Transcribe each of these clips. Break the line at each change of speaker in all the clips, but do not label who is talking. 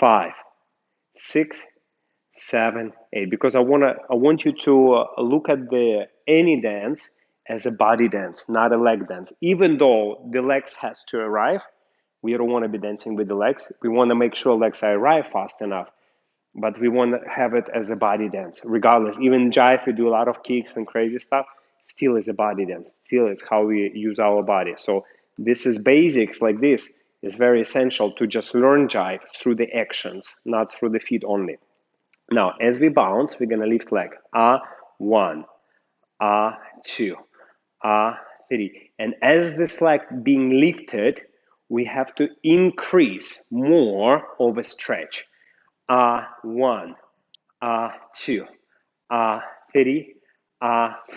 5, 6, 7, 8. Because I want you to look at any dance as a body dance, not a leg dance. Even though the legs has to arrive, we don't want to be dancing with the legs. We want to make sure legs arrive fast enough, but we want to have it as a body dance, regardless. Even Jive, we do a lot of kicks and crazy stuff, still is a body dance, still is how we use our body. So this is basics like this. It's very essential to just learn Jive through the actions, not through the feet only. Now, as we bounce, we're gonna lift leg. 1, 2, 3. And as this leg being lifted, we have to increase more of a stretch. 1, 2, 3,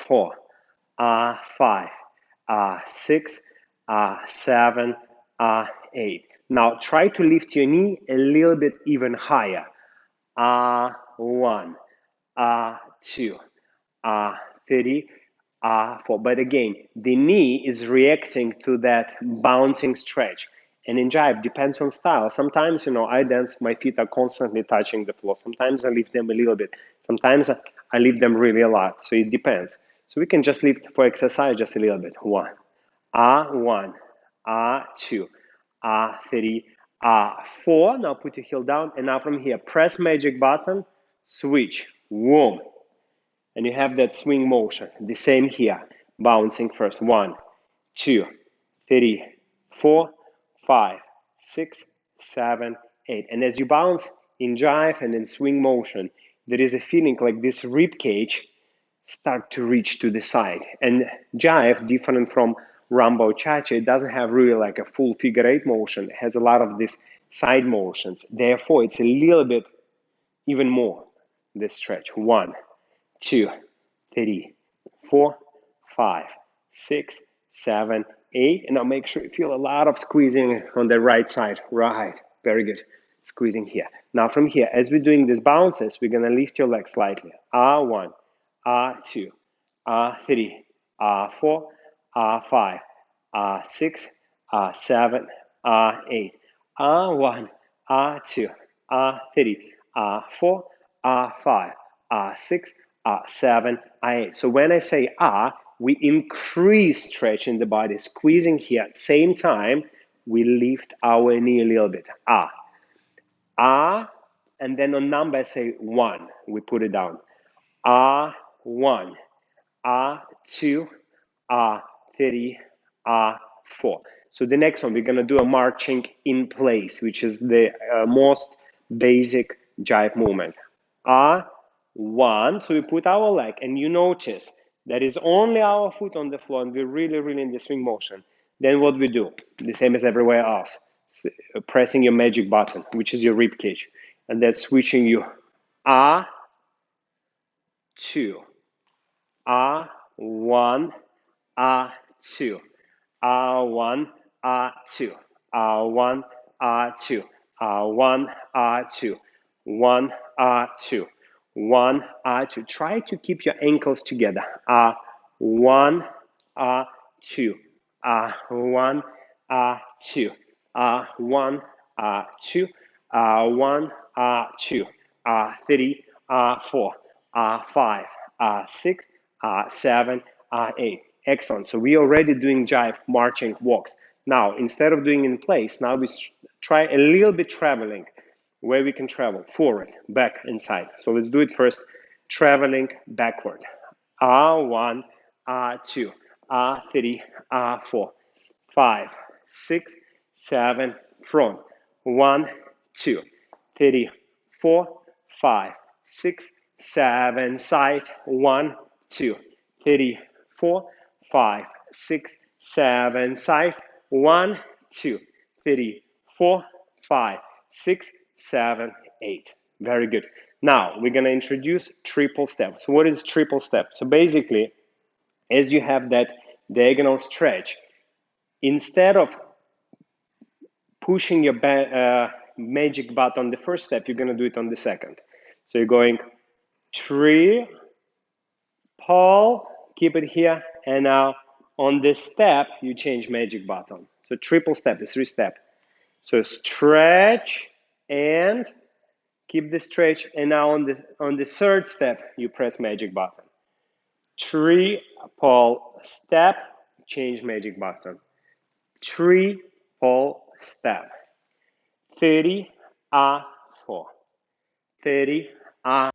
4, 5, 6, 7, 8. Now try to lift your knee a little bit even higher. 1, 2, 3, 4. But again, the knee is reacting to that bouncing stretch. And in Jive, depends on style. Sometimes, I dance, my feet are constantly touching the floor. Sometimes I lift them a little bit. Sometimes I lift them really a lot. So it depends. So we can just lift for exercise just a little bit. 1, 1, 2, 3, 4. Now put your heel down. And now from here, press magic button, switch, whoom. And you have that swing motion. The same here, bouncing first. 1, 2, 3, 4, 5, 6, 7, 8. And as you bounce in Jive and in swing motion, there is a feeling like this rib cage start to reach to the side. And Jive, different from Rumba or Cha-Cha, it doesn't have really like a full figure 8 motion. It has a lot of these side motions. Therefore, it's a little bit even more this stretch. 1, 2, 3, 4, 5, 6, 7, 8. And now make sure you feel a lot of squeezing on the right side. Right, very good. Squeezing here. Now from here, as we're doing these bounces, we're gonna lift your legs slightly. 1, 2, 3, 4, 5, 6, 7, 8. 1, 2, 3, 4, 5, 6, 7, 8. So when I say we increase stretch in the body, squeezing here. At the same time, we lift our knee a little bit. And then on number I say 1, we put it down. 1, 2, 3, 4. So the next one, we're gonna do a marching in place, which is the most basic Jive movement. 1, so we put our leg, and you notice that is only our foot on the floor, and we're really in the swing motion. Then what we do, the same as everywhere else, pressing your magic button, which is your rib cage, and that's switching you 2, 1, 2, 1, 2, 1, 2, 1, 2, 1, 2, 1, 2. Try to keep your ankles together. 1, 2, 1, 2, 1, 2, 1, 2, 3, 4, 5, 6, 7, 8. Excellent. So we're already doing Jive marching walks. Now, instead of doing in place, now we try a little bit traveling, where we can travel forward, back, and side. So let's do it first, traveling backward. 1, 2, 3, 4, 5, 6, 7, front. 1, 2, 3, 4, 5, 6, 7, side. 1, 2, 3, 4, 5, 6, 7, side. 1, 2, 3, 4, 5, 6, 7, 8. Very good. Now we're gonna introduce triple step. So what is triple step? So basically, as you have that diagonal stretch, instead of pushing your magic button on the first step, you're gonna do it on the second. So you're going 3, pull, keep it here, and now on this step, you change magic button. So triple step is 3 steps. So stretch, and keep the stretch. And now on the third step, you press magic button. Triple step, change magic button. Triple step. 30 A4. 30 A.